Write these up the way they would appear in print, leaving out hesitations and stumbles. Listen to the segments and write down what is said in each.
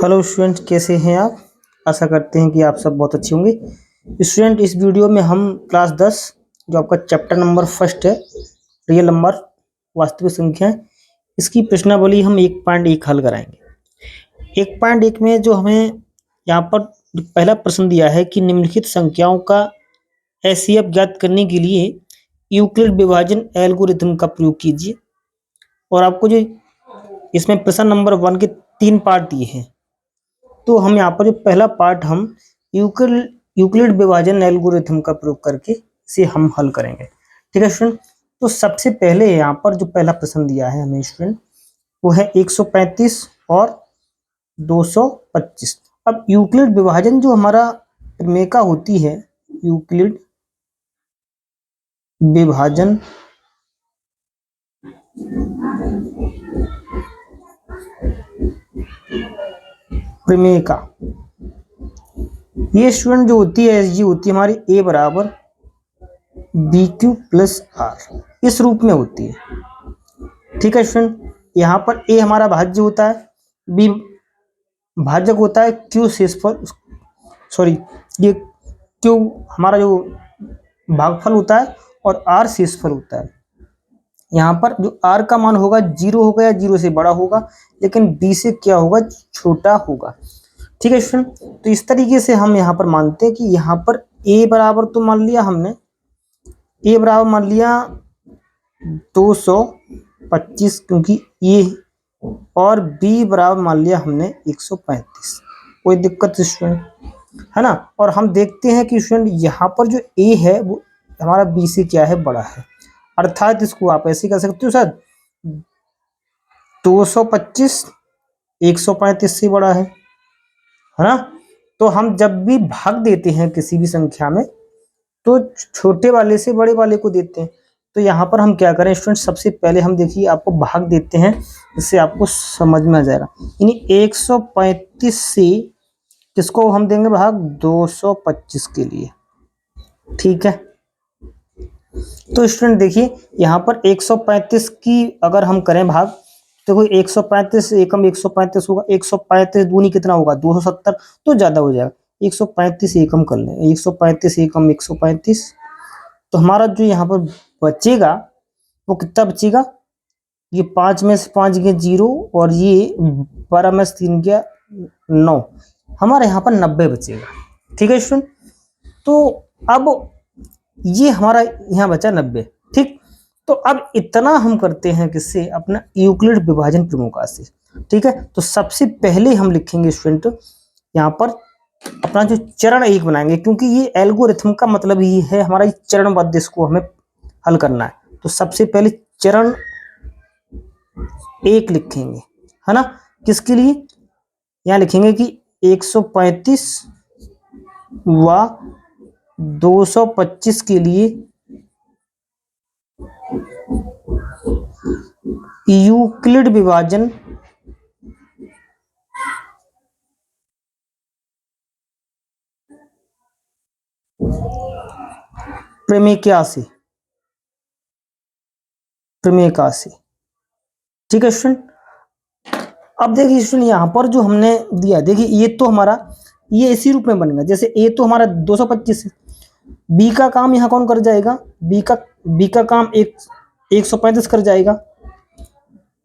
Hello student, कैसे हैं आप। आशा करते हैं कि आप सब बहुत अच्छे होंगे। स्टूडेंट, इस वीडियो में हम क्लास 10 जो आपका चैप्टर नंबर फर्स्ट है, रियल नंबर वास्तविक संख्या, इसकी प्रश्नावली हम 1.1 हल कराएंगे। 1.1 में जो हमें यहाँ पर पहला प्रश्न दिया है कि निम्नलिखित संख्याओं का एचसीएफ ज्ञात करने के लिए यूक्लिड विभाजन एल्गोरिथम का प्रयोग कीजिए। और आपको जो इसमें प्रश्न नंबर 1 के 3 पार्ट दिए हैं, तो हम यहाँ पर जो पहला पार्ट हम यूक्लिड विभाजन एल्गोरिथम का प्रयोग करके इसे हम हल करेंगे। ठीक है स्टूडेंट, तो सबसे पहले यहाँ पर जो पहला प्रश्न दिया है हमें स्टूडेंट, वो है 135 और 225। अब यूक्लिड विभाजन जो हमारा प्रमेयिका होती है, यूक्लिड विभाजन प्रमेयिका, ये स्टूडेंट जो होती है एसजी होती है हमारी ए बराबर बी क्यू प्लस आर, इस रूप में होती है। ठीक है स्टूडेंट, यहाँ पर ए हमारा भाज्य होता है, बी भाजक होता है, क्यू शेषफल, सॉरी ये क्यू हमारा जो भागफल होता है और आर शेषफल होता है। यहाँ पर जो आर का मान होगा 0 होगा या 0 से बड़ा होगा, लेकिन बी से क्या होगा, छोटा होगा। ठीक है स्टूडेंट, तो इस तरीके से हम यहाँ पर मानते हैं कि यहाँ पर ए बराबर तो मान लिया हमने, ए बराबर मान लिया 225 क्योंकि ये, और बी बराबर मान लिया हमने 135। कोई दिक्कत स्टूडेंट है ना। और हम देखते हैं कि स्टूडेंट यहाँ पर जो ए है वो हमारा बी से क्या है, बड़ा है। अर्थात इसको आप ऐसे कर सकते हो सर, 225 135 से बड़ा है ना। तो हम जब भी भाग देते हैं किसी भी संख्या में, तो छोटे वाले से बड़े वाले को देते हैं। तो यहाँ पर हम क्या करें स्टूडेंट, सबसे पहले हम देखिए आपको भाग देते हैं, इससे आपको समझ में आ जाएगा। यानी 135 से किसको हम देंगे भाग, 225 के लिए। ठीक है, तो स्टूडेंट देखिए यहाँ पर 135 की अगर हम करें भाग, तो कोई 135 एकम 135 होगा, 135 दूनी कितना होगा 270, तो ज्यादा हो जाएगा। 135 एकम कर लें, 135 एकम 135, तो हमारा जो यहाँ पर बचेगा वो कितना बचेगा, ये 5 में से 5 गया 0, और ये 12 में से 3 गया 9, हमारे यहाँ पर 90 बचेगा। ठीक है स्टूडेंट, तो अब ये हमारा यहाँ बचा 90। ठीक, तो अब इतना हम करते हैं किससे, अपना यूक्लिड विभाजन प्रमेयिका से। ठीक है, तो सबसे पहले हम लिखेंगे स्टूडेंट यहाँ पर अपना जो चरण 1 बनाएंगे, क्योंकि ये एल्गोरिथम का मतलब ही है हमारा चरणबद्ध, इसको हमें हल करना है। तो सबसे पहले चरण 1 लिखेंगे, है ना। किसके लिए, यहाँ लिखेंगे कि 135 व 225 के लिए यूक्लिड विभाजन प्रमेयिका से, ठीक है स्टूडेंट। अब देखिए स्टूडेंट यहाँ पर जो हमने दिया, देखिए ये तो हमारा ये इसी रूप में बनेगा, जैसे ए तो हमारा 225 है, बी का काम यहाँ कौन कर जाएगा, बी का काम 135 कर जाएगा,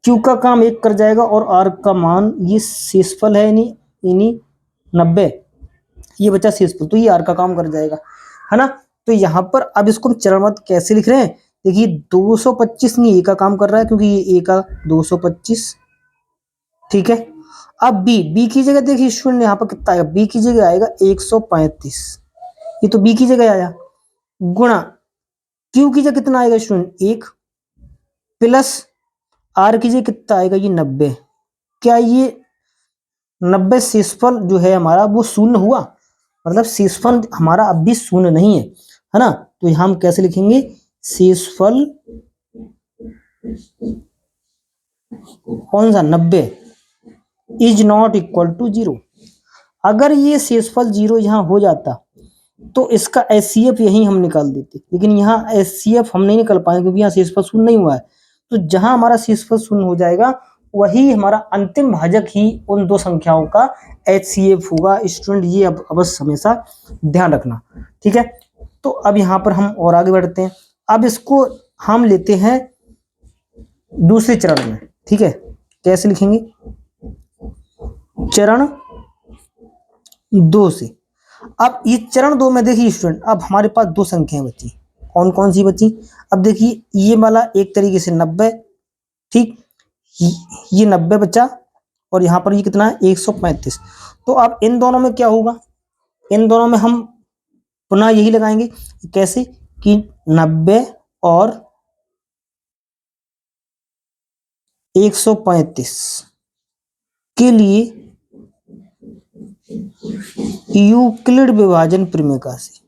क्यू का काम 1 कर जाएगा, और आर का मान ये शेषफल है यानी 90, ये बचा शेषफल, तो ये आर का काम कर जाएगा, है ना। तो यहाँ पर अब इसको हम चरणबद्ध कैसे लिख रहे हैं, देखिए 225 नहीं, ए का काम कर रहा है क्योंकि ये ए का 225। ठीक है, अब बी की जगह देखिए स्टूडेंट यहाँ पर कितना आएगा, बी की जगह आएगा 135, ये तो बी की जगह आया, गुणा क्यू की जगह कितना आएगा स्टूडेंट 1, प्लस आर की जगह कितना आएगा ये 90। क्या ये 90 शेषफल जो है हमारा वो शून्य हुआ, मतलब शेषफल हमारा अब भी शून्य नहीं है ना। तो यहां हम कैसे लिखेंगे, शेषफल कौन सा 90 इज नॉट इक्वल टू 0। अगर ये शेषफल 0 यहाँ हो जाता तो इसका एचसीएफ यही हम निकाल देते, लेकिन यहाँ एचसीएफ हम नहीं निकाल पाएंगे क्योंकि यहाँ शेषफल शून्य नहीं हुआ है। तो जहां हमारा शेषफल शून्य हो जाएगा वही हमारा अंतिम भाजक ही उन दो संख्याओं का HCF होगा। स्टूडेंट ये अब अवश्य हमेशा ध्यान रखना, ठीक है। तो अब यहाँ पर हम और आगे बढ़ते हैं। अब इसको हम लेते हैं दूसरे चरण में, ठीक है। कैसे लिखेंगे? चरण 2 से। अब इस चरण 2 में देखिए स्टूडेंट, अब हमारे पास दो संख्याएं बची। कौन कौन सी बची? अब देखिए ये वाला एक तरीके से 90, ठीक, ये 90 बचा, और यहाँ पर ये कितना है? 135। तो अब इन दोनों में क्या होगा? इन दोनों में हम पुनः यही लगाएंगे। कैसे? कि 90 और 135 के लिए यूक्लिड विभाजन प्रमेय से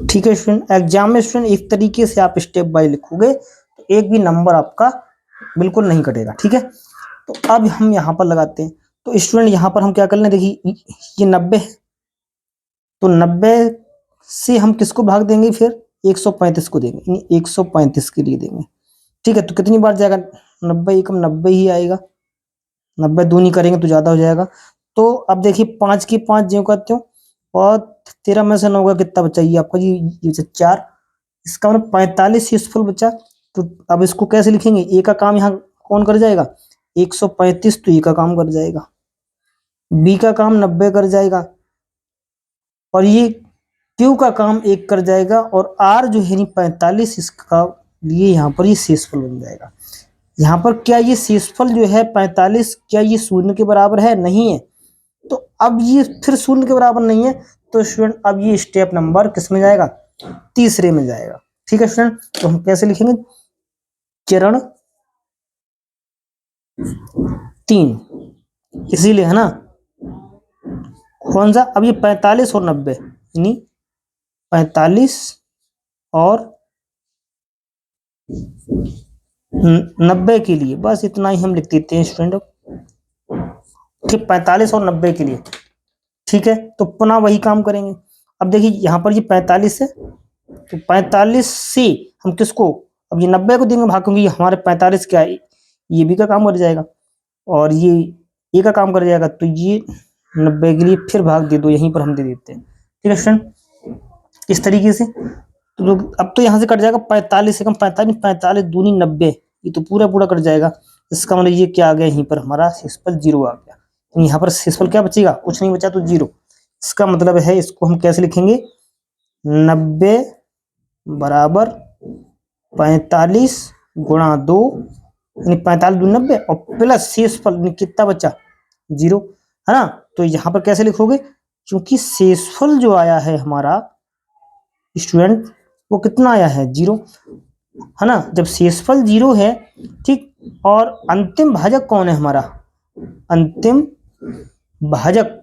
ठीक है स्टूडेंट। एग्जाम में स्टूडेंट एक तरीके से आप स्टेप बाय लिखोगे तो एक भी नंबर आपका बिल्कुल नहीं कटेगा, ठीक है। तो अब हम यहाँ पर लगाते हैं। तो स्टूडेंट यहाँ पर हम क्या कर लें? देखिए ये 90 है, तो 90 से हम किसको भाग देंगे? फिर 135 को देंगे, 135 के लिए देंगे, ठीक है। तो कितनी बार जाएगा? 90 एकम 90 ही आएगा, 90 दूनी करेंगे तो ज्यादा हो जाएगा। तो अब देखिए 5 की 5 ज्यों का त्यों, और 13 में से 9 का कितना बचा? ये आपका ये 4, इसका मतलब 45 शेषफल बचा। तो अब इसको कैसे लिखेंगे? ए का काम यहाँ कौन कर जाएगा? 135, तो ए का काम कर जाएगा, बी का काम 90 कर जाएगा, और ये क्यू का काम 1 कर जाएगा, और आर जो है 45, इसका लिए यहाँ पर ये शेषफल बन जाएगा। यहाँ पर क्या ये शेषफल जो है 45, क्या ये शून्य के बराबर है? नहीं है। तो अब ये फिर शून्य के बराबर नहीं है, तो स्टूडेंट अब ये स्टेप नंबर किस में जाएगा? तीसरे में जाएगा, ठीक है स्टूडेंट। तो हम कैसे लिखेंगे? चरण 3, इसीलिए है ना। कौन सा? अब ये 45 और 90, यानी 45 और 90 के लिए, बस इतना ही हम लिख देते हैं स्टूडेंट, ठीक, 45 और 90 के लिए, ठीक है। तो पुनः वही काम करेंगे। अब देखिए यहाँ पर ये 45 है, तो 45 से हम किसको? अब ये 90 को देंगे भाग, क्योंकि हमारे 45 क्या है? ये बी का काम कर जाएगा, और ये ए का काम कर जाएगा, तो ये 90 के लिए फिर भाग दे दो, यहीं पर हम दे देते हैं, ठीक है स्टूडेंट। इस तरीके से तो अब तो यहाँ से कट जाएगा 45 से कम 45, 45 दूनी 90, ये तो पूरा पूरा कट जाएगा। इसका मतलब ये क्या आ गया? यहीं पर हमारा शेषफल 0 आ गया। तो यहाँ पर शेषफल क्या बचेगा? कुछ नहीं बचा, तो 0। इसका मतलब है इसको हम कैसे लिखेंगे? 90 बराबर 45 गुणा 2, यानी 45 दूनी 90, और प्लस शेषफल कितना बचा? 0, है ना। तो यहाँ पर कैसे लिखोगे? क्योंकि शेषफल जो आया है हमारा स्टूडेंट, वो कितना आया है? 0, है ना। जब शेषफल 0 है, ठीक, और अंतिम भाजक कौन है हमारा? अंतिम भाजक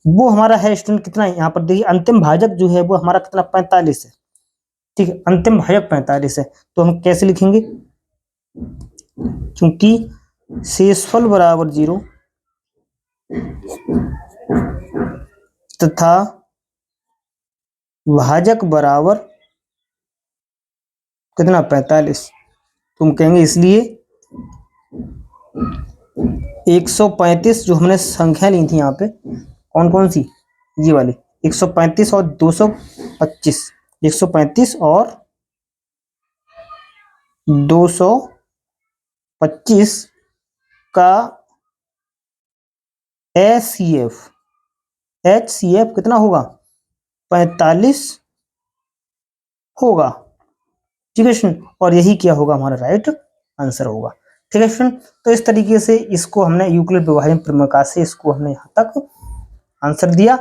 वो हमारा है स्टूडेंट कितना है? यहाँ पर देखिए अंतिम भाजक जो है वो हमारा कितना? 45 है, ठीक है। अंतिम भाजक 45 है, तो हम कैसे लिखेंगे? क्योंकि शेषफल बराबर 0 तथा भाजक बराबर कितना? 45, तुम कहेंगे इसलिए 135 जो हमने संख्या ली थी यहाँ पे, कौन कौन सी? ये वाली 135 और 225, 135 और 225 का HCF कितना होगा? 45 होगा, ठीक है स्टूडेंट। और यही क्या होगा? हमारा राइट आंसर होगा, ठीक है स्टूडेंट। तो इस तरीके से इसको हमने यूक्लिड विभाजन प्रमेय से इसको हमने यहाँ तक आंसर दिया,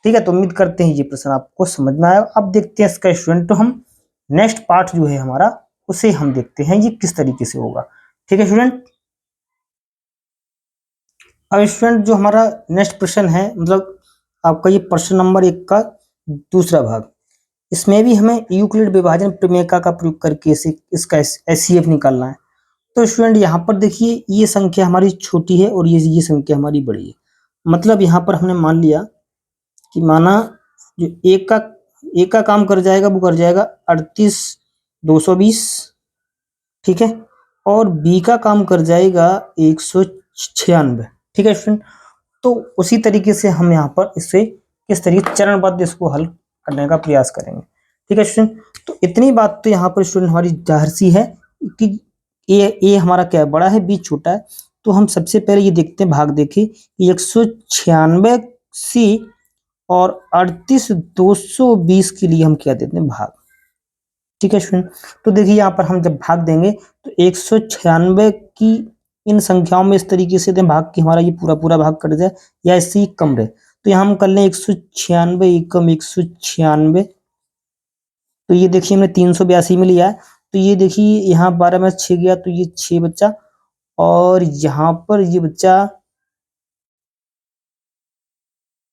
ठीक है। तो उम्मीद करते हैं ये प्रश्न आपको समझ में आया। अब देखते हैं इसका स्टूडेंट, तो हम नेक्स्ट पार्ट जो है हमारा, उसे हम देखते हैं ये किस तरीके से होगा, ठीक है स्टूडेंट। अब स्टूडेंट जो हमारा नेक्स्ट प्रश्न है, मतलब आपका ये प्रश्न नंबर 1 का दूसरा भाग, इसमें भी हमें यूक्लिड विभाजन प्रमेय का प्रयोग करके इसका HCF निकालना है। तो स्टूडेंट यहाँ पर देखिए ये संख्या हमारी छोटी है और ये संख्या हमारी बड़ी है। मतलब यहाँ पर हमने मान लिया कि माना जो ए का काम कर जाएगा वो कर जाएगा 38,220, ठीक है, और बी का काम कर जाएगा 196, ठीक है स्टूडेंट। तो उसी तरीके से हम यहाँ पर इसे किस तरीके चरणबद्ध इसको हल करने का प्रयास करेंगे, ठीक है स्टूडेंट। तो इतनी बात तो यहाँ पर स्टूडेंट हमारी जाहिर सी है कि ए हमारा क्या है, बड़ा है, बी छोटा है। तो हम सबसे पहले ये देखते हैं, भाग देखें, 196 सी और 38,220 के लिए हम क्या देते हैं, भाग, ठीक है स्टूडेंट। तो देखिए यहाँ पर हम जब भाग देंगे तो 196 की इन संख्याओं में इस तरीके से दें भाग कि हमारा ये पूरा पूरा भाग कट जाए या इससे कम रहे। तो यहाँ हम कर लें 196 एकम 196, तो ये देखिए हमने 382 में लिया है। तो ये देखिए यहाँ 12 में 6 गया तो ये 6 बच्चा, और यहाँ पर ये बच्चा,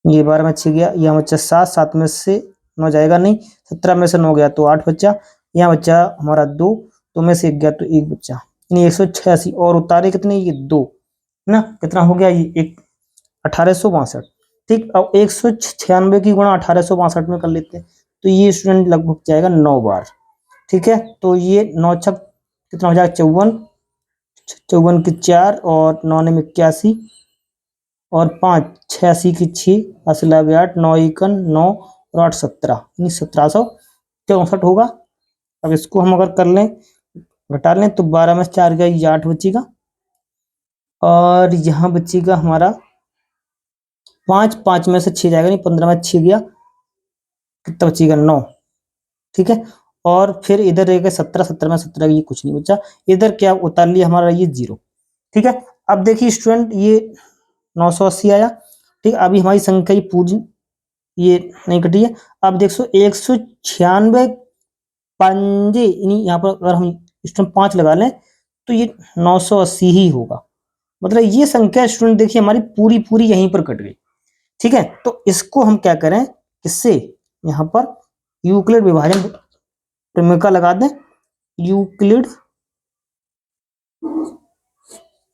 ये 12 में 6 गया, यहाँ बच्चा 7, 7 में से 9 जाएगा नहीं, 17 में से 9 गया तो 8 बच्चा, यहाँ बच्चा हमारा 2, तो में से 1 गया तो 1 बच्चा, यानी 186, और उतारे कितने, ये 2 ना, कितना हो गया ये 1862, ठीक। अब 196 की गुणा 1862 में कर लेते हैं, तो ये स्टूडेंट लगभग जाएगा 9 बार, ठीक है। तो ये 9 छक कितना हो जाएगा, 54, 54 की 4 और 9 ने 81 और 5 86 की 6 80 लगे 8 9 एकन 9 और 8 17, यानी 1764 होगा। अब इसको हम अगर कर लें, घटा लें, तो 12 में 4 गया, ये 8 बचेगा, और यहाँ बचेगा हमारा 5, 5 में से 6 जाएगा नहीं, 15 में 6 गया, कितना बचेगा 9, ठीक है। और फिर इधर रहेगा 17, 17 में 17 ये कुछ नहीं बचा, इधर क्या उतार लिया हमारा ये 0, ठीक है। अब देखिए स्टूडेंट ये 980 आया, ठीक। अभी हमारी संख्या ये पूरी ये नहीं कटी है। अब देखो 196 पंजे, यहाँ पर अगर हम स्टूडेंट 5 लगा लें तो ये 980 ही होगा। मतलब ये संख्या स्टूडेंट देखिए हमारी पूरी पूरी यहीं पर कट गई, ठीक है। तो इसको हम क्या करें, इससे यहाँ पर यूक्लिड विभाजन प्रमेय लगा दें, यूक्लिड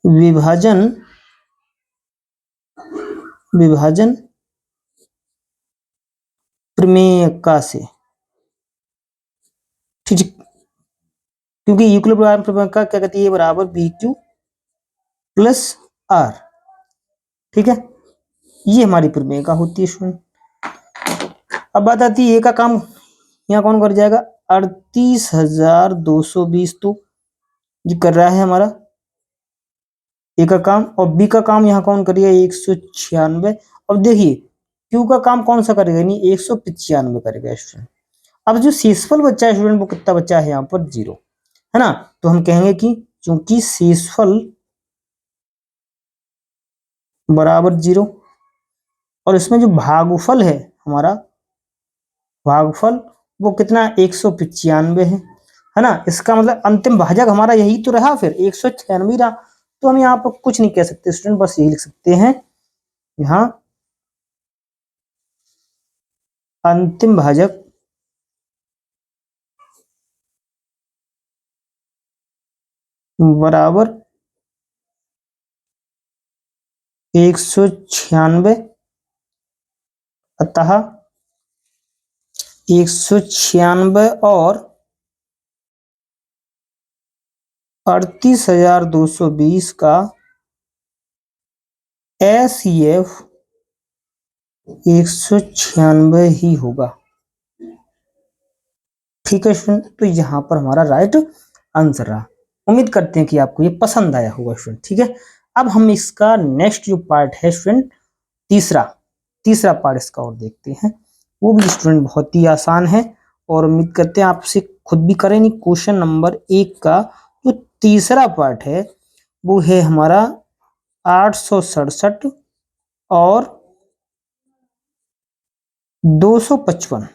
विभाजन प्रमेय से, ठीक है, क्योंकि यूक्लिड विभाजन प्रमेय क्या कहती है, बराबर बी क्यू प्लस आर, ठीक है। ये हमारी प्रमेय का होती है स्टूडेंट। अब बात आती है ए का काम यहाँ कौन कर जाएगा, 38,220, तो ये कर रहा है हमारा ए का काम, और बी का काम यहाँ कौन करेगा 196। अब देखिए क्यू का काम कौन सा करेगा, नहीं 195 करेगा स्टूडेंट। अब जो शेषफल बच्चा है स्टूडेंट वो कितना बच्चा है यहाँ पर 0, है ना। तो हम कहेंगे कि चूंकि शेषफल बराबर 0, और इसमें जो भागफल है हमारा, भागफल वो कितना 195 है ना। इसका मतलब अंतिम भाजक हमारा यही तो रहा, फिर 196 रहा। तो हम यहाँ पर कुछ नहीं कह सकते स्टूडेंट, बस यही लिख सकते हैं यहाँ अंतिम भाजक बराबर 196, अतः 196 और 38,220 का एसईएफ 196 ही होगा, ठीक है स्टूडेंट। तो यहाँ पर हमारा राइट आंसर रहा। उम्मीद करते हैं कि आपको ये पसंद आया होगा स्टूडेंट, ठीक है। अब हम इसका नेक्स्ट जो पार्ट है स्टूडेंट, तीसरा पार्ट इसका और देखते हैं। वो भी स्टूडेंट बहुत ही आसान है, और उम्मीद करते हैं आपसे खुद भी करें। नहीं, क्वेश्चन नंबर 1 का जो तीसरा पार्ट है वो है हमारा 867 और 255,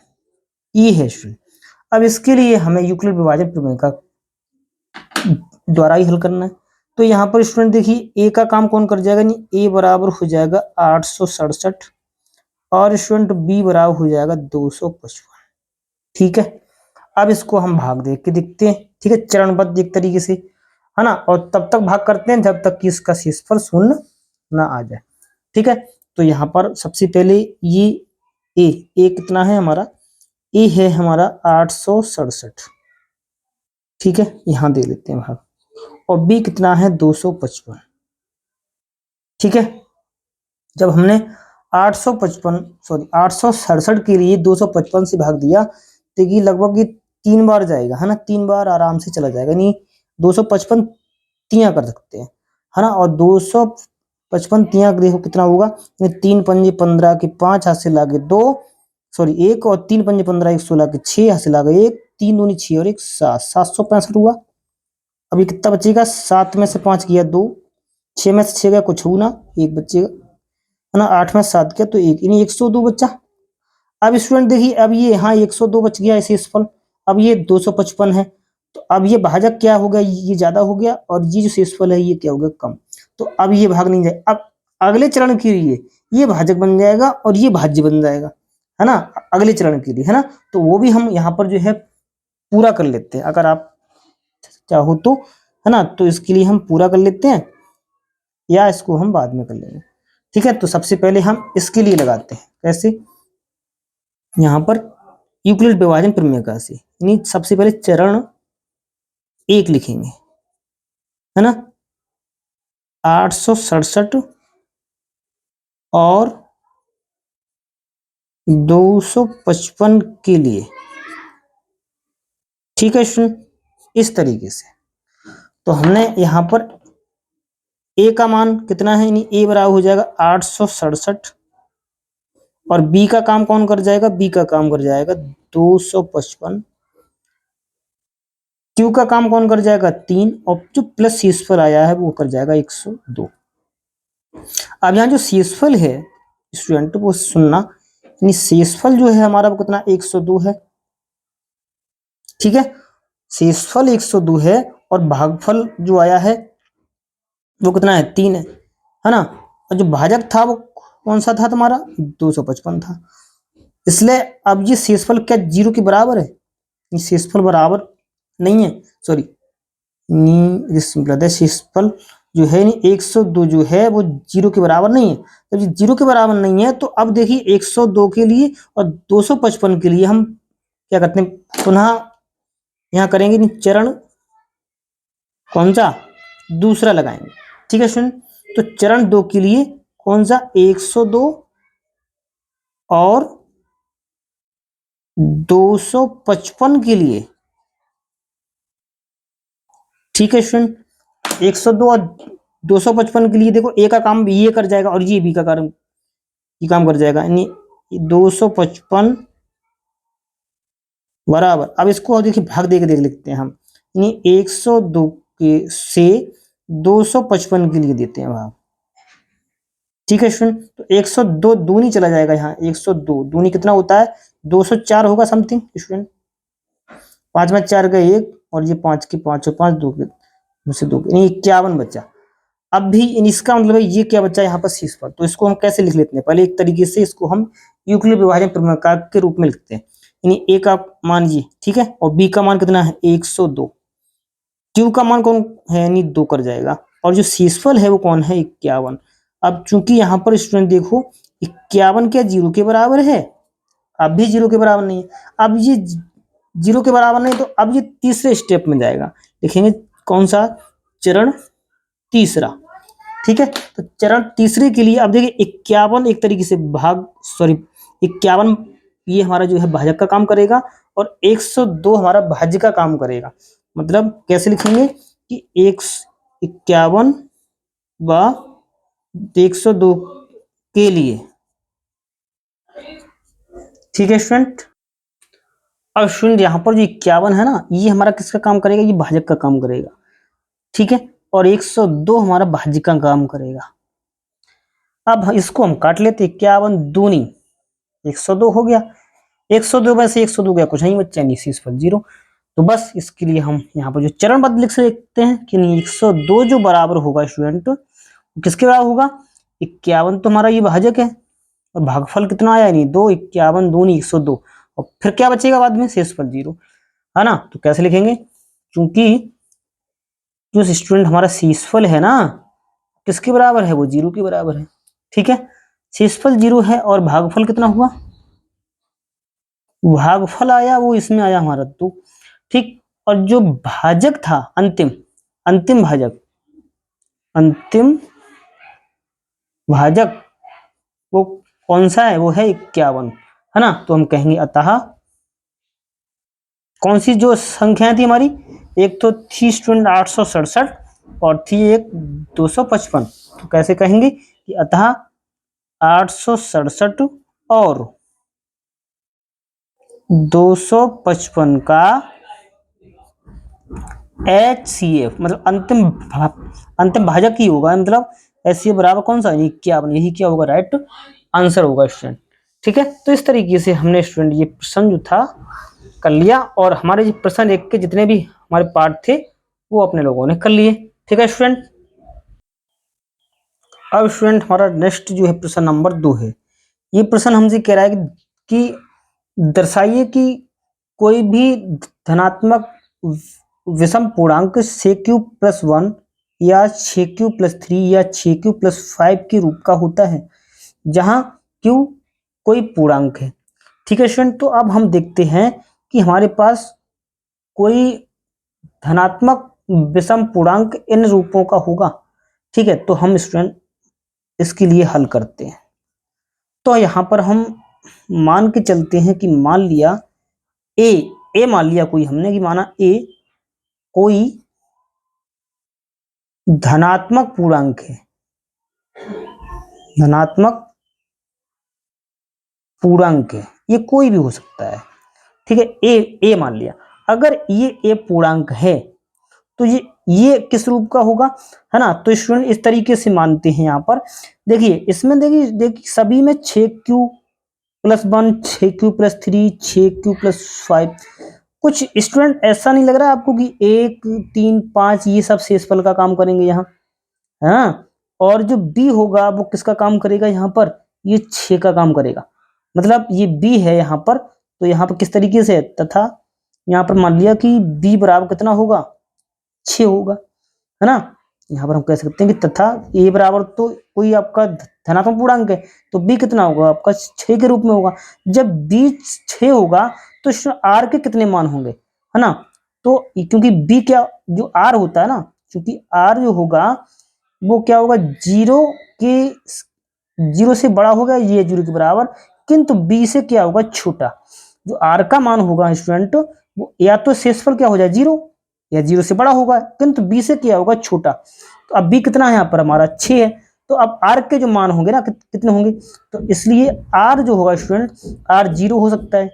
ये है स्टूडेंट। अब इसके लिए हमें यूक्लिड विभाजन प्रमेय का द्वारा ही हल करना है। तो यहाँ पर स्टूडेंट देखिए ए का काम कौन कर जाएगा, नहीं ए बराबर हो जाएगा 867 और स्टूडेंट बी बराबर हो जाएगा 255, ठीक है। अब इसको हम भाग देख के देखते हैं, ठीक है, चरणबद्ध एक तरीके से, है ना। और तब तक भाग करते हैं जब तक कि इसका शेषफल शून्य ना आ जाए, ठीक है। तो यहाँ पर सबसे पहले ये ए कितना है हमारा, ए है हमारा 867, ठीक है, यहां दे लेते हैं भाग। और बी कितना है 255, ठीक है। जब हमने 867 के लिए 255 से भाग दिया तो ये लगभग ये 3 बार जाएगा, है ना, 3 बार आराम से चला जाएगा, नहीं 255 तियां कर सकते हैं, है ना। और 255 तियां देखो कितना होगा, 3 पंजे 15 के 5 हाथ से लागे 2, सॉरी 1, और 3 पंजे 15 1 16 के 6 हाथ से लागे 1, 3 दूनी 6 और 1 7, 765 हुआ। अभी कितना बचेगा, 7 में से 5 गया 2, 6 में से 6 गया कुछ हुआ ना, 1 बचेगा, है ना, 8 में 7 गया तो 1, यानी 102 बच्चा। अब स्टूडेंट देखिए, अब ये यहाँ 102 बच गया ऐसे शेषफल, अब ये 255 है, तो अब ये भाजक क्या हो गया, ये ज्यादा हो गया, और ये जो शेषफल है ये क्या हो गया, कम। तो अब ये भाग नहीं जाए, अब अगले चरण के लिए ये भाजक बन जाएगा और ये भाज्य बन जाएगा, है ना, अगले चरण के लिए, है ना। तो वो भी हम यहाँ पर जो है पूरा कर लेते हैं, अगर आप चाहो तो, है ना। तो इसके लिए हम पूरा कर लेते हैं, या इसको हम बाद में कर लेंगे, ठीक है। तो सबसे पहले हम इसके लिए लगाते हैं, कैसे, यहां पर यूक्लिड विभाजन प्रमेय का से, यानी सबसे पहले चरण 1 लिखेंगे, है ना, 867 और 255 के लिए, ठीक है स्टूडेंट, इस तरीके से। तो हमने यहां पर ए का मान कितना है, यानी ए बराबर हो जाएगा 867, और बी का काम कौन कर जाएगा, बी का काम कर जाएगा 255, क्यू का काम कौन कर जाएगा 3, और जो प्लस शेषफल आया है वो कर जाएगा 102। अब यहाँ जो शेषफल है स्टूडेंट वो सुनना, यानी शेषफल जो है हमारा वो कितना 102 है, ठीक है, शेषफल 102 है, और भागफल जो आया है वो कितना है 3 है ना। और जो भाजक था वो कौन सा था तुम्हारा 255 था, इसलिए अब ये शेषफल क्या 0 के बराबर है, ये शेषफल बराबर नहीं है, सॉरी शेषफल जो है 102 जो है वो 0 के बराबर नहीं है। जब ये 0 के बराबर नहीं है तो अब देखिए 102 के लिए और 255 के लिए हम क्या करते हैं, पुनः यहाँ करेंगे, चरण कौन सा दूसरा लगाएंगे, ठीक है स्टूडेंट। तो चरण 2 के लिए कौन सा 102 और 255 के लिए, ठीक है स्टूडेंट, 102 और 255 के लिए देखो ए का काम ये कर जाएगा और ये बी का काम ये काम कर जाएगा, यानी 255 बराबर। अब इसको देखिए भाग दे के देख लेते हैं हम, यानी 102 के से 255 के लिए देते हैं भाग, ठीक है स्टूडेंट। तो 102 दूनी चला जाएगा, यहाँ 102 दूनी कितना होता है 204 होगा समथिंग स्टूडेंट, 5 में 4 का 1, और ये 5 की 5 और 5 2 के 2, यानी 51 बचा। अब भी इसका मतलब है ये क्या बचा यहाँ पर शेषफल, तो इसको हम कैसे लिख लेते हैं, पहले एक तरीके से इसको हम यूक्लिड विभाजन प्रमेय के रूप में लिखते हैं, यानी ए का मान ये, ठीक है, और बी का मान कितना है 102, क्यू का मान कौन है यानी 2 कर जाएगा, और जो शेषफल है वो कौन है 51। अब चूंकि यहाँ पर स्टूडेंट देखो 51 क्या 0 के बराबर है, अब भी 0 के बराबर नहीं है, अब ये 0 के बराबर नहीं, तो अब ये तीसरे स्टेप में जाएगा, लिखेंगे कौन सा चरण तीसरा, ठीक है। तो चरण तीसरे के लिए अब देखिए 51 एक तरीके से भाग, सॉरी 51 ये हमारा जो है भाजक का काम करेगा, और 102 हमारा भाज्य का काम करेगा। मतलब कैसे लिखेंगे कि 51 व 102 के लिए, ठीक है स्टूडेंट। अब स्टूडेंट यहाँ पर जो 51 है ना ये हमारा किसका काम करेगा, ये भाजक का काम करेगा, ठीक है, और 102 हमारा भाज्य का काम करेगा। अब इसको हम काट लेते, 51 दूनी 102 हो गया, 102 में से 102 गया कुछ नहीं बच्चा, शेषफल 0। तो बस इसके लिए हम यहाँ पर जो चरणबद्ध लिख सकते हैं कि 102 जो बराबर होगा स्टूडेंट किसके बराबर होगा 51, तो हमारा ये भाजक है, और भागफल कितना आया नहीं 2, 51 दूनी 102, और फिर क्या बचेगा बाद में शेषफल 0, है ना। तो कैसे लिखेंगे, क्योंकि जो स्टूडेंट हमारा शेषफल है ना किसके बराबर है वो 0 के बराबर है, ठीक है। शेषफल 0 है और भागफल कितना हुआ, भागफल आया वो इसमें आया हमारा 2, ठीक। और जो भाजक था अंतिम, अंतिम भाजक, अंतिम भाजक वो कौन सा है, वो है 51, है ना। तो हम कहेंगे अतः कौन सी जो संख्याएं थी हमारी, एक तो थी स्टूडेंट 867 और थी एक 255। तो कैसे कहेंगे कि अतः 867 और 255 का HCF मतलब अंतिम भाजक ही होगा, मतलब HCF बराबर कौन सा, 51। यही क्या होगा, राइट आंसर होगा स्टूडेंट, ठीक है। तो इस तरीके से हमने स्टूडेंट ये प्रश्न जो था कर लिया, और हमारे जो प्रश्न एक के जितने भी हमारे पार्ट थे वो अपने लोगों ने कर लिए, ठीक है स्टूडेंट। अब स्टूडेंट हमारा नेक्स्ट जो है प्रश्न नंबर 2 है। ये प्रश्न हमसे कह रहा है कि दर्शाइए कि कोई भी धनात्मक विषम पूर्णांक 6q+1 या 6q+3 या 6q+5 के रूप का होता है जहां q कोई पूर्णांक है, ठीक है स्टूडेंट। तो अब हम देखते हैं कि हमारे पास कोई धनात्मक विषम पूर्णांक इन रूपों का होगा, ठीक है। तो हम स्टूडेंट इसके लिए हल करते हैं। तो यहां पर हम मान के चलते हैं कि मान लिया ए मान लिया कोई हमने, कि माना ए कोई धनात्मक पूर्णांक है, धनात्मक पूर्णांक है, ये कोई भी हो सकता है, ठीक है। ए मान लिया, अगर ये ए पूर्णांक है तो ये किस रूप का होगा, है ना। तो स्टूडेंट इस तरीके से मानते हैं यहाँ पर। देखिए इसमें देखिए सभी में 6q+1 6q+3 6q+5, कुछ स्टूडेंट ऐसा नहीं लग रहा है आपको कि 1 3 5 ये सब शेषफल का काम करेंगे यहाँ, है ना। और जो बी होगा वो किसका काम करेगा यहाँ पर, ये 6 का काम करेगा, मतलब ये बी है यहाँ पर। तो यहाँ पर किस तरीके से है, तथा यहाँ पर मान लिया कि बी बराबर कितना होगा, 6 होगा, है ना। यहाँ पर हम कह सकते हैं कि तथा ए बराबर तो कोई आपका धनात्मक पूर्णांक है, तो बी कितना होगा आपका 6 के रूप में होगा। जब बी 6 होगा तो आर के कितने मान होंगे, है ना। तो क्योंकि बी क्या जो आर होता है ना, क्योंकि आर जो होगा वो क्या होगा, जीरो से बड़ा होगा, ये 0 के बराबर, किंतु बी से क्या होगा छोटा। जो आर का मान होगा स्टूडेंट वो या तो शेषफल क्या हो जाए 0 या 0 से बड़ा होगा, किंतु बी से क्या होगा छोटा। तो अब बी कितना है यहाँ पर हमारा 6 है, तो अब आर के जो मान होंगे ना कितने होंगे, तो इसलिए आर जो होगा स्टूडेंट आर 0 हो सकता है,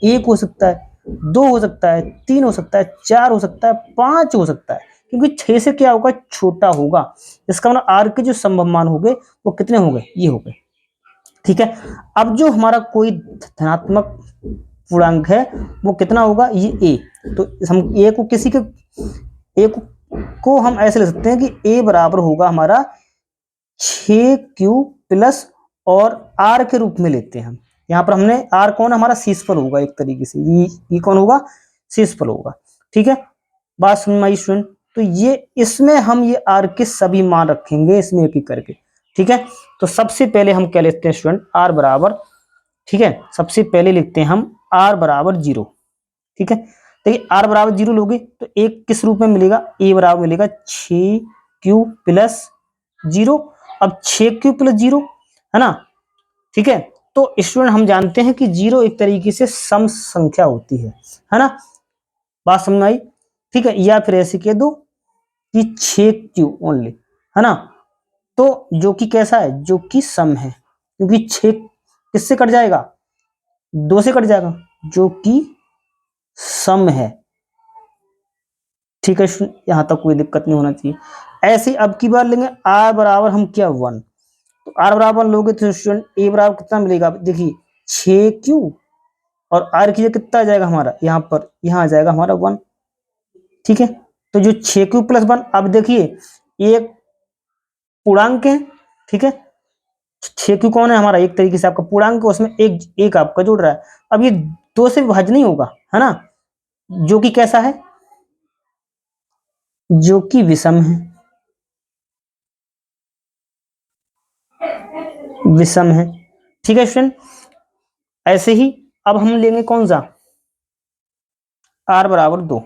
1 हो सकता है, 2 हो सकता है, 3 हो सकता है, 4 हो सकता है, 5 हो सकता है, क्योंकि 6 से क्या होगा छोटा होगा। इसका मतलब आर के जो संभव मान होंगे वो कितने होंगे, ये हो गए, ठीक है। अब जो हमारा कोई धनात्मक पूर्णांक है वो कितना होगा, ये ए। तो हम ए को हम ऐसे ले सकते हैं कि ए बराबर होगा हमारा 6q+ और आर के रूप में लेते हैं हम। यहाँ पर हमने आर कौन हमारा शेषफल होगा, एक तरीके से ये कौन होगा, शेषफल होगा, ठीक है। बात समझ में आई स्टूडेंट। तो ये इसमें हम ये आर के सभी मान रखेंगे इसमें एक एक करके, ठीक है। तो सबसे पहले हम क्या लेते हैं स्टूडेंट, आर बराबर, ठीक है, सबसे पहले लिखते हैं हम आर बराबर 0, ठीक है। देखिए आर बराबर 0 लोगे तो एक किस रूप में मिलेगा, ए बराबर मिलेगा 6q+0। अब 6q+0 है ना, ठीक है। तो स्टूडेंट हम जानते हैं कि 0 एक तरीके से सम संख्या होती है ना। बात समझ में आई, ठीक है। या फिर ऐसे कह दो कि 6q ओनली, है ना। तो जो कि कैसा है, जो कि सम है, क्योंकि 6 किससे कट जाएगा, 2 से कट जाएगा, जो कि सम है, ठीक है। यहां तक कोई दिक्कत नहीं होना चाहिए। ऐसे अब की बार लेंगे आर बराबर हम क्या 1, तो आर बराबर लोगे तो स्टूडेंट ए बराबर कितना मिलेगा, देखिए 6q और आर की जगह कितना आ जाएगा हमारा, यहाँ पर यहाँ आ जाएगा हमारा 1, ठीक है। तो जो 6q+1, अब देखिए एक पूर्णांक है, ठीक है। 6q कौन है हमारा, एक तरीके से आपका पूर्णांक है, उसमें एक आपका जुड़ रहा है। अब ये 2 से विभाज्य नहीं होगा, है ना, जो कि कैसा है, जो कि विषम है, विषम है। ठीक है स्टूडेंट, ऐसे ही अब हम लेंगे कौन सा, r बराबर 2।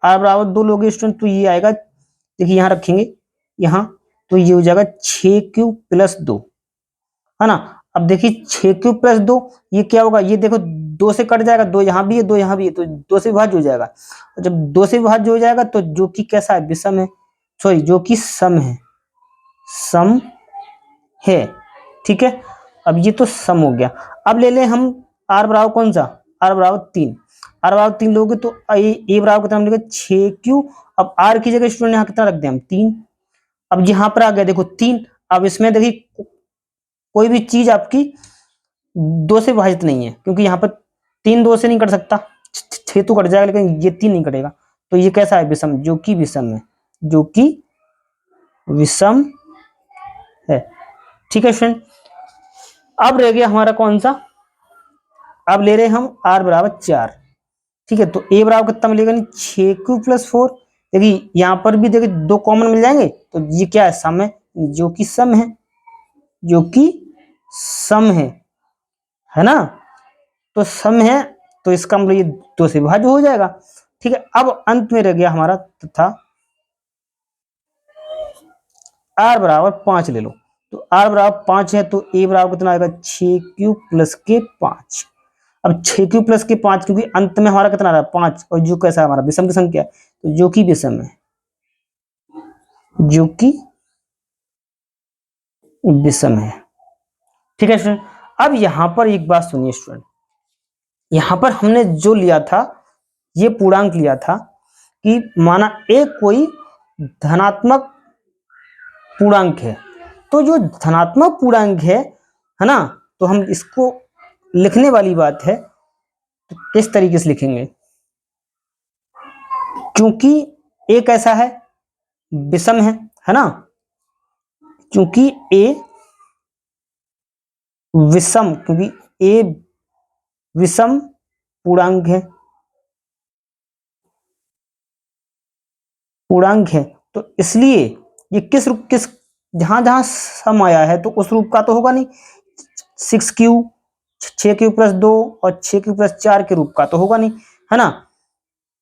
r बराबर 2 लोगे स्टूडेंट तो ये आएगा, देखिए यहाँ रखेंगे यहाँ, तो ये हो जाएगा 6q प्लस 2, है ना। अब देखिए 6q प्लस 2, ये क्या होगा, ये देखो 2 से कट जाएगा, 2 यहाँ भी है 2 यहाँ भी है, तो 2 से विभाज्य हो जाएगा। और जब 2 से विभाज्य हो जाएगा तो जो कि कैसा है, विषम है, सॉरी जो कि सम है, सम है। ठीक है, अब ये तो सम हो गया। अब ले लें हम r बराबर कौन सा, r बराबर 3। r बराबर 3 लोगे तो a बराबर कितना मिलेगा 6q। अब r की जगह स्टूडेंट यहाँ कितना रख दें हम 3। अब यहाँ पर आ गया देखो 3। अब इसमें देखिए कोई भी चीज आपकी 2 से विभाजित नहीं है, क्योंकि यहाँ पर 3 2 से नहीं कट सकता, 6 तो कट जाएगा लेकिन ये 3 नहीं कटेगा, तो ये कैसा है, विषम, जो कि विषम है, जो कि विषम है। ठीक है फ्रेंड, अब रह गया हमारा कौन सा, अब ले रहे हैं हम r बराबर 4। ठीक है, तो a बराबर कितना मिलेगा, 6q प्लस 4। देखिए यहाँ पर भी देखिए 2 कॉमन मिल जाएंगे, तो ये क्या है, सम है, जो कि सम है, जो कि सम है ना। तो सम है तो इसका मतलब ये 2 से विभाज्य हो जाएगा। ठीक है, अब अंत में रह गया हमारा तथा r बराबर 5 ले लो। तो r बराबर 5 है तो a बराबर कितना आएगा, 6q प्लस के 5। अब 6q प्लस के 5, क्योंकि अंत में हमारा कितना आ रहा है 5, और जो कैसा है हमारा विषम की संख्या है, तो जो कि विषम है, जो कि विषम है। ठीक है स्टूडेंट, अब यहां पर एक बात सुनिए स्टूडेंट, यहां पर हमने जो लिया था, ये पूर्णांक लिया था कि माना एक कोई धनात्मक पूर्णांक है, तो जो धनात्मक पूर्णांक है ना, तो हम इसको लिखने वाली बात है तो किस तरीके से लिखेंगे, क्योंकि a कैसा है, विषम है ना, क्योंकि a विषम, क्योंकि a विषम पूर्णांक है, पूर्णांक है, तो इसलिए ये किस रूप, किस जहां जहां सम आया है तो उस रूप का तो होगा नहीं, 6q 6q प्लस 2 और 6q प्लस 4 के रूप का तो होगा नहीं, है ना।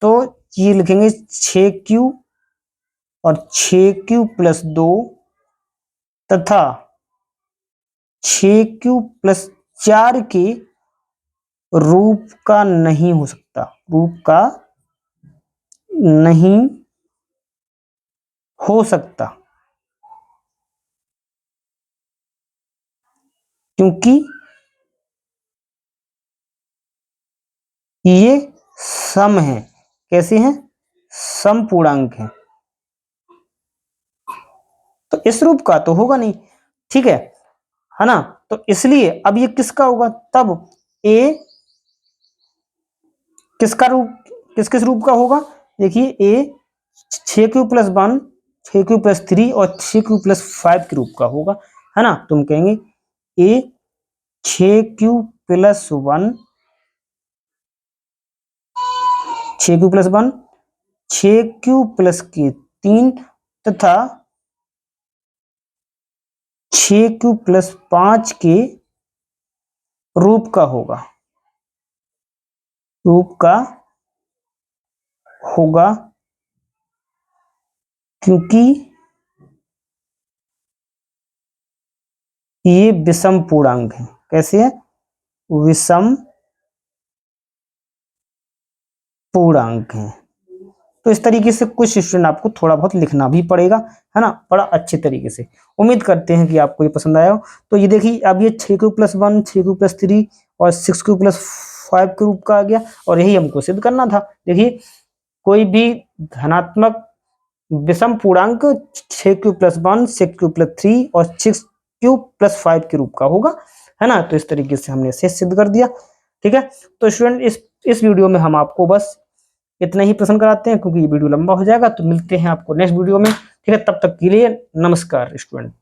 तो ये लिखेंगे 6q और 6q प्लस 2 तथा 6q प्लस 4 के रूप का नहीं हो सकता, रूप का नहीं हो सकता, क्योंकि ये सम है, कैसे हैं, सम पूर्णांक है, तो इस रूप का तो होगा नहीं। ठीक है ना, तो इसलिए अब ये किसका होगा, तब a किसका रूप, किस किस रूप का होगा, देखिए a 6q plus 1 6q plus 3 और 6q प्लस 5 के रूप का होगा, है ना। तुम कहेंगे a 6q plus 1 6q plus 1 6q plus के 3 तथा 6q प्लस 5 के रूप का होगा, रूप का होगा, क्योंकि ये विषम पूर्णांक है, कैसे है, विषम पूर्णांक है। तो इस तरीके से कुछ स्टूडेंट आपको थोड़ा बहुत लिखना भी पड़ेगा, है ना, बड़ा अच्छे तरीके से। उम्मीद करते हैं कि आपको ये पसंद आया हो। तो ये देखिए अब ये 6q प्लस 1 6q प्लस 3 और 6q प्लस 5 के रूप का आ गया, और यही हमको सिद्ध करना था। देखिए कोई भी धनात्मक विषम पूर्णांक 6q प्लस 1 6q प्लस 3 और 6q प्लस 5 के रूप का होगा, है ना। तो इस तरीके से हमने इसे सिद्ध कर दिया। ठीक है, तो स्टूडेंट इस वीडियो में हम आपको बस इतना ही पसंद कराते हैं, क्योंकि ये वीडियो लंबा हो जाएगा। तो मिलते हैं आपको नेक्स्ट वीडियो में। ठीक है, तब तक के लिए नमस्कार स्टूडेंट।